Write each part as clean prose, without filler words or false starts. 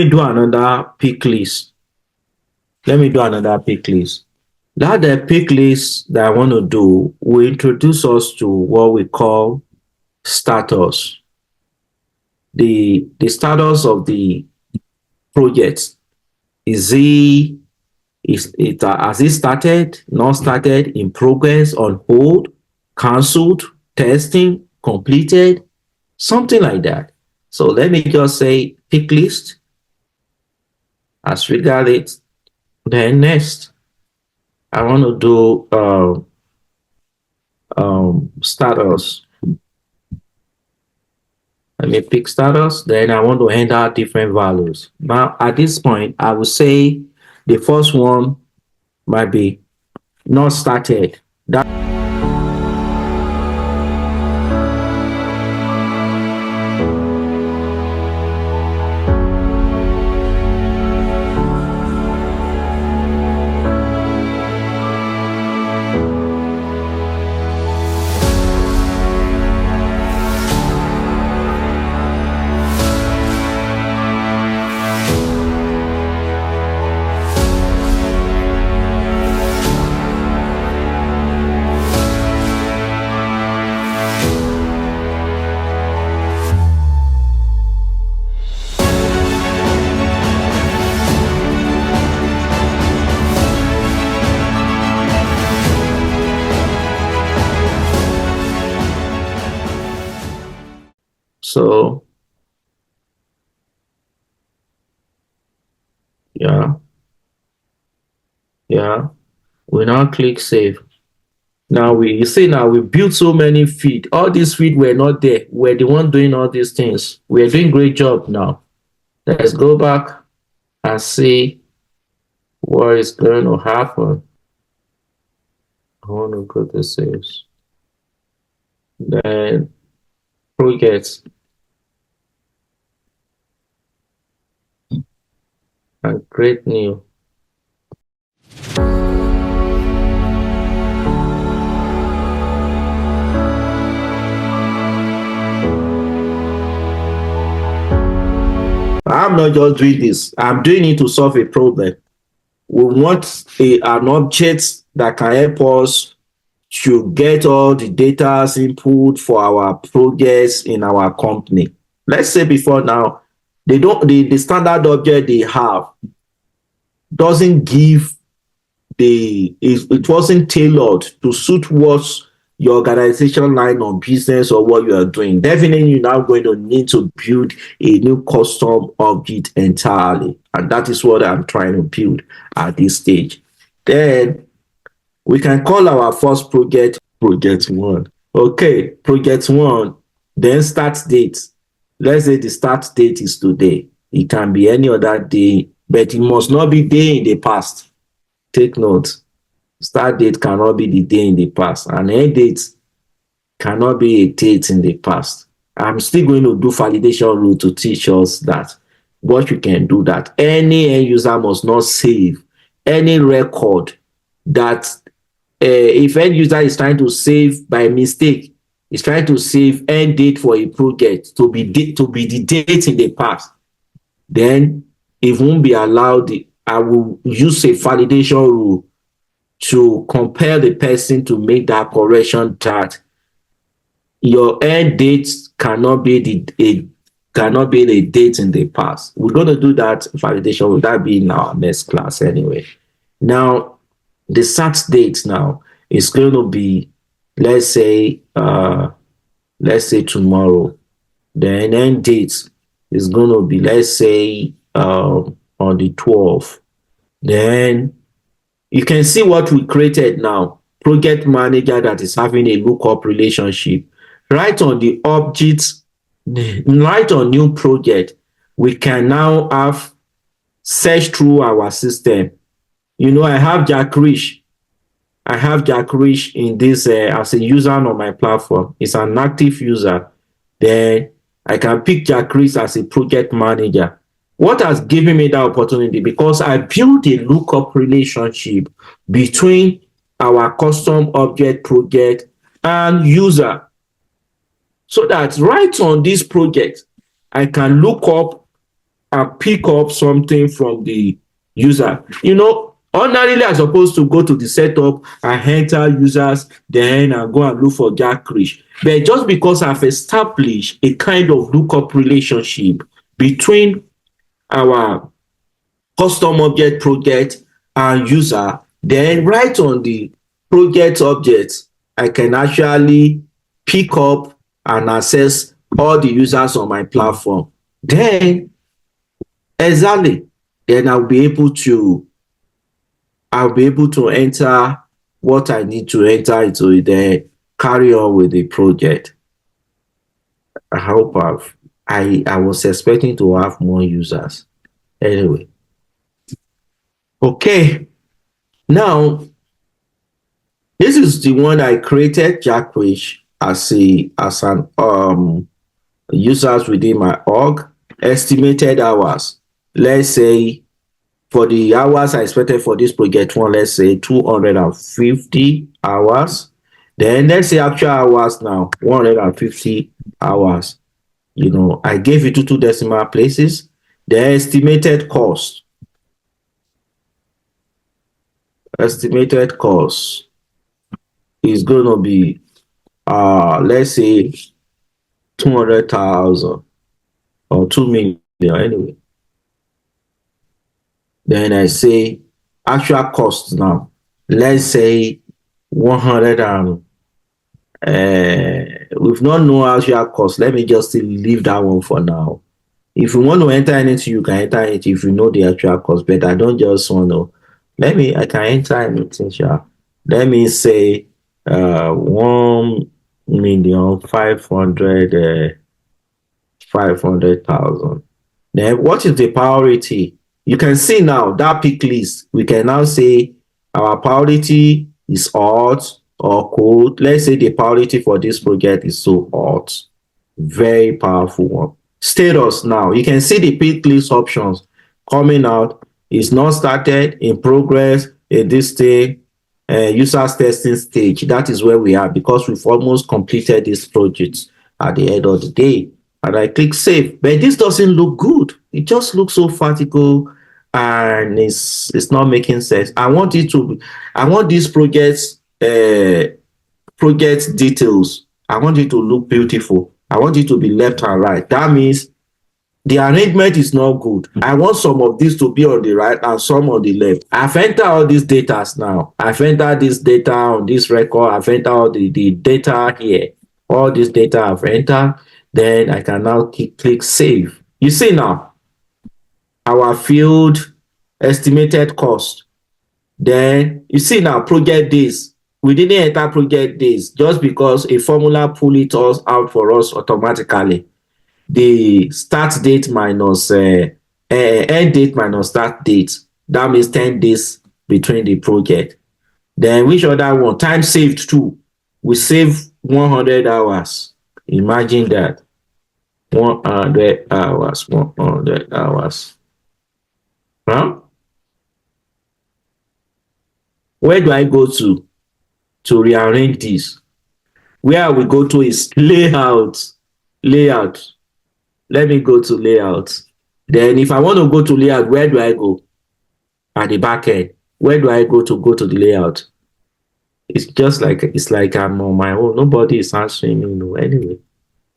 me do another pick list. Let me do another pick list. That the pick list that I want to do will introduce us to what we call status. The status of the project. Is it has it started, not started, in progress, on hold, cancelled, testing, completed, something like that. So let me just say pick list as regard it. Then next, I want to do status. Let me pick status. Then I want to enter different values. Now at this point, I will say the first one might be not started. That so yeah. We now click save. Now we built so many feed. All these feed were not there. We're the one doing all these things. We're doing great job now. Let's go back and see what is going to happen. I want to go to sales. Then projects and create new. I'm not just doing this. I'm doing it to solve a problem. We want an object that can help us to get all the data input for our projects in our company. Let's say before now, the standard object they have doesn't give it wasn't tailored to suit what your organization line of business or what you are doing. Definitely, you're now going to need to build a new custom object entirely. And that is what I'm trying to build at this stage. Then we can call our first project one. Okay, project one, then start date. Let's say the start date is today. It can be any other day, but it must not be day in the past. Take note. Start date cannot be the day in the past, and end date cannot be a date in the past. I'm still going to do validation rule to teach us that what you can do, that any end user must not save any record that if end user is trying to save by mistake, is trying to save end date for a project to be the date in the past, then it won't be allowed. I will use a validation rule to compel the person to make that correction that your end date cannot be the date in the past. We're going to do that validation. Will that be in our next class anyway? Now, the start date now is going to be, let's say tomorrow. The end date is going to be, let's say, on the 12th. Then you can see what we created now. Project manager that is having a lookup relationship. Right on the object, right on new project, we can now have search through our system. You know, I have Jack Rich. I have Jack Rich in this as a user on my platform. It's an active user. Then I can pick Jack Rich as a project manager. What has given me that opportunity? Because I built a lookup relationship between our custom object project and user. So that right on this project, I can look up and pick up something from the user. Ordinarily, I'm supposed to go to the setup and enter users, then and go and look for Jack Rich. But just because I've established a kind of lookup relationship between our custom object project and user, then right on the project object, I can actually pick up and access all the users on my platform. Then exactly, then I'll be able to enter what I need to enter into it, then carry on with the project. I hope I was expecting to have more users. Anyway. Okay. Now, this is the one I created, Jackwich, as an users within my org. Estimated hours. Let's say for the hours I expected for this project one, let's say 250 hours. Then let's say actual hours now, 150 hours. I gave it to 2 decimal places. The estimated cost. Estimated cost is going to be, let's say, 200,000 or 2 million anyway. Then I say actual cost now. Let's say 100 and we've not known actual cost. Let me just leave that one for now. If you want to enter anything, you can enter it if you know the actual cost. But I don't just want to. I can enter anything. Sure. Let me say 1,500,000. Then what is the priority? You can see now that pick list. We can now say our priority is hot or cold. Let's say the priority for this project is so hot. Very powerful one. Status now. You can see the pick list options coming out. It's not started, in progress, in this stage, users testing stage. That is where we are because we've almost completed this project at the end of the day. And I click save. But this doesn't look good. It just looks so vertical and it's not making sense. I want these project details. I want it to look beautiful. I want it to be left and right. That means the arrangement is not good. I want some of this to be on the right and some on the left. I've entered all these data now. I've entered this data on this record. I've entered all the data here. All this data I've entered. Then I can now click save. You see now, our field estimated cost. Then you see now project days. We didn't enter project days just because a formula pulled it all out for us automatically. The start date minus end date minus start date. That means 10 days between the project. Then which other one? Time saved too. We save 100 hours. Imagine that. 100 hours. 100 hours. Huh? Where do I go to rearrange this? Where we go to is layout. Layout. Let me go to layout. Then if I want to go to layout, where do I go? At the back end. Where do I go to the layout? It's like I'm on my own. Nobody is answering me. Anyway.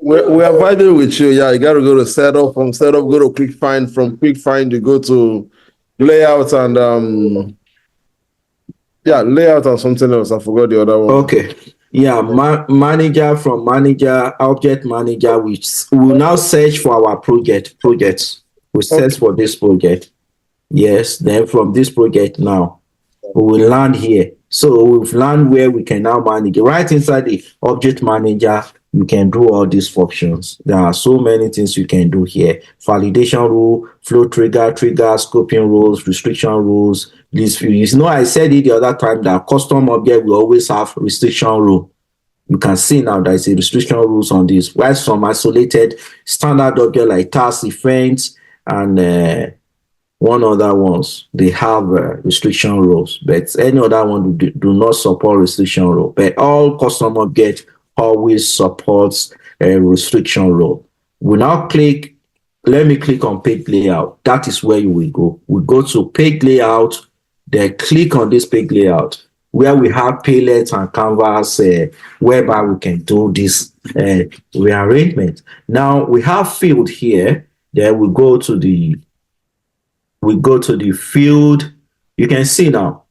We are vibing with you. Yeah, you got to go to setup. From setup, go to quick find. From quick find, you go to layout and layout and something else. I forgot the other one. Okay. Yeah, manager, from manager, object manager. We will now search for our projects. We search for this project. Yes. Then from this project now, we will land here. So we've landed where we can now manage. Right inside the object manager, you can do all these functions. There are so many things you can do here. Validation rule, flow trigger, scoping rules, restriction rules. List views. I said it the other time that custom object will always have restriction rule. You can see now there is a restriction rules on this. While some isolated standard object like task, events, and one other ones, they have restriction rules. But any other one do not support restriction rule. But all custom object always supports a restriction rule. We now click let me click on page layout. That is where you will go. We go to page layout, then click on this page layout where we have paylets and canvas, whereby we can do this rearrangement. Now we have field here. Then we go to the field. You can see now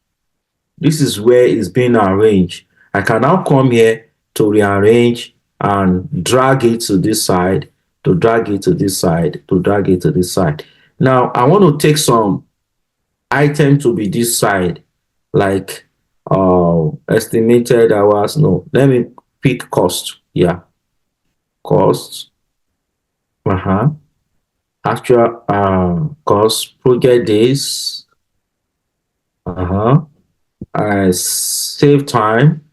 this is where it's being arranged. I can now come here to rearrange and drag it to this side, to drag it to this side, to drag it to this side. Now I want to take some item to be this side, like estimated hours. No, let me pick cost. Yeah, cost. Actual cost, project days. Save time.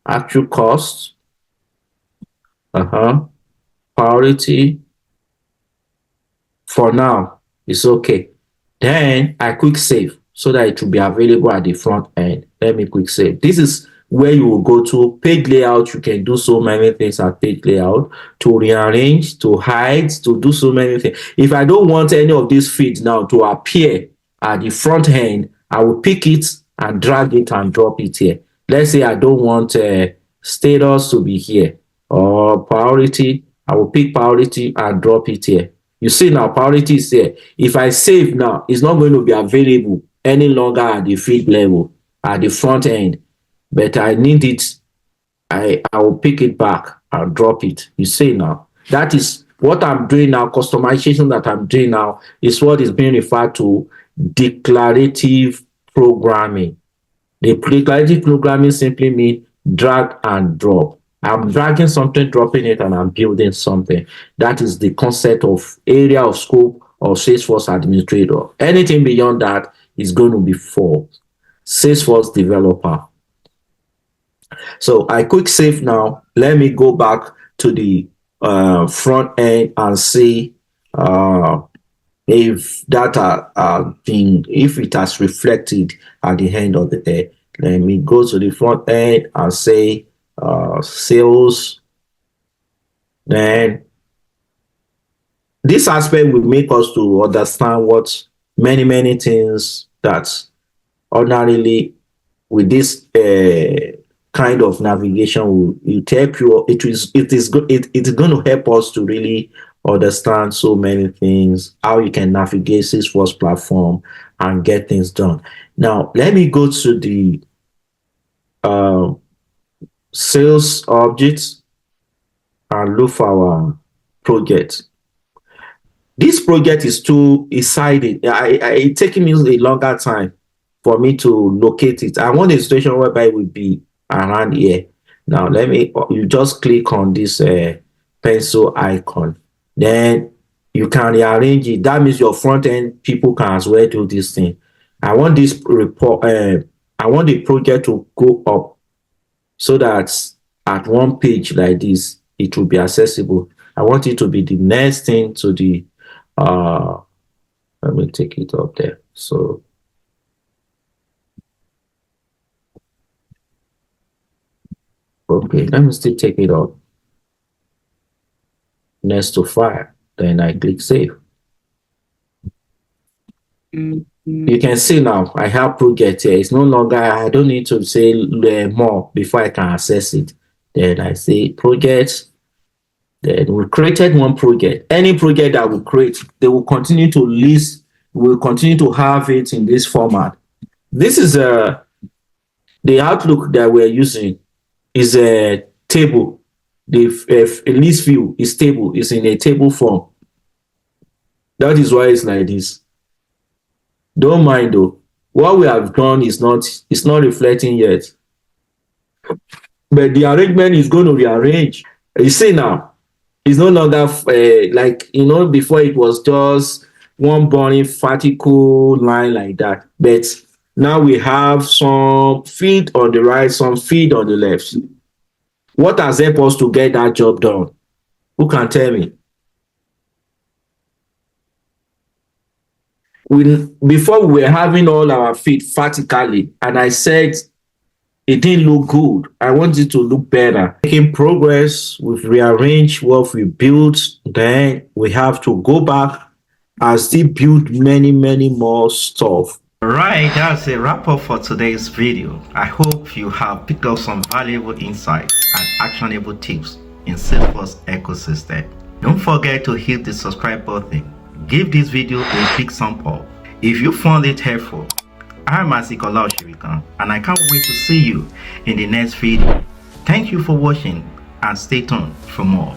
Actual cost. Priority. For now, it's okay. Then I quick save so that it will be available at the front end. Let me quick save. This is where you will go to page layout. You can do so many things at page layout, to rearrange, to hide, to do so many things. If I don't want any of these feeds now to appear at the front end, I will pick it and drag it and drop it here. Let's say I don't want status to be here, or priority. I will pick priority and drop it here. You see now, priority is here. If I save now, it's not going to be available any longer at the feed level, at the front end. But I need it. I will pick it back and drop it. You see now, that is what I'm doing now. Customization that I'm doing now is what is being referred to declarative programming. The declarative programming simply means drag and drop. I'm dragging something, dropping it, and I'm building something. That is the concept of area of scope of Salesforce administrator. Anything beyond that is going to be for Salesforce developer. So I quick save now. Let me go back to the front end and see if data if it has reflected at the end of the day. Let me go to the front end and say sales. Then this aspect will make us to understand what many things that ordinarily with this kind of navigation will help you. It is going to help us to really understand so many things, how you can navigate Salesforce platform and get things done. Now let me go to the sales objects and look for our project. This project is sided. It's taking me a longer time for me to locate it. I want a situation whereby it will be around here. Now you just click on this pencil icon. Then you can rearrange it. That means your front end people can as well do this thing. I want this report. I want the project to go up so that at one page like this, it will be accessible. I want it to be the next thing to the let me take it up there. So okay, let me still take it up next to file. Then I click save. You can see now I have project here. It's no longer, I don't need to say more before I can access it. Then I say projects. Then we created one project. Any project that we create, they will continue to list, we'll continue to have it in this format. This is the Outlook that we're using is a table. The list view is table, is in a table form. That is why it's like this. Don't mind though. What we have done is not reflecting yet. But the arrangement is going to rearrange. You see now, it's no longer like, before it was just one boring vertical line like that. But now we have some feed on the right, some feed on the left. What has helped us to get that job done? Who can tell me? Before we were having all our feed vertically, and I said it didn't look good. I want it to look better. Making progress, we've rearranged what we built. Then we have to go back and still build many more stuff. Alright, that's a wrap up for today's video. I hope you have picked up some valuable insights and actionable tips in Salesforce ecosystem. Don't forget to hit the subscribe button. Give this video a big thumb up. If you found it helpful, I'm Asikola Oshirikan and I can't wait to see you in the next video. Thank you for watching and stay tuned for more.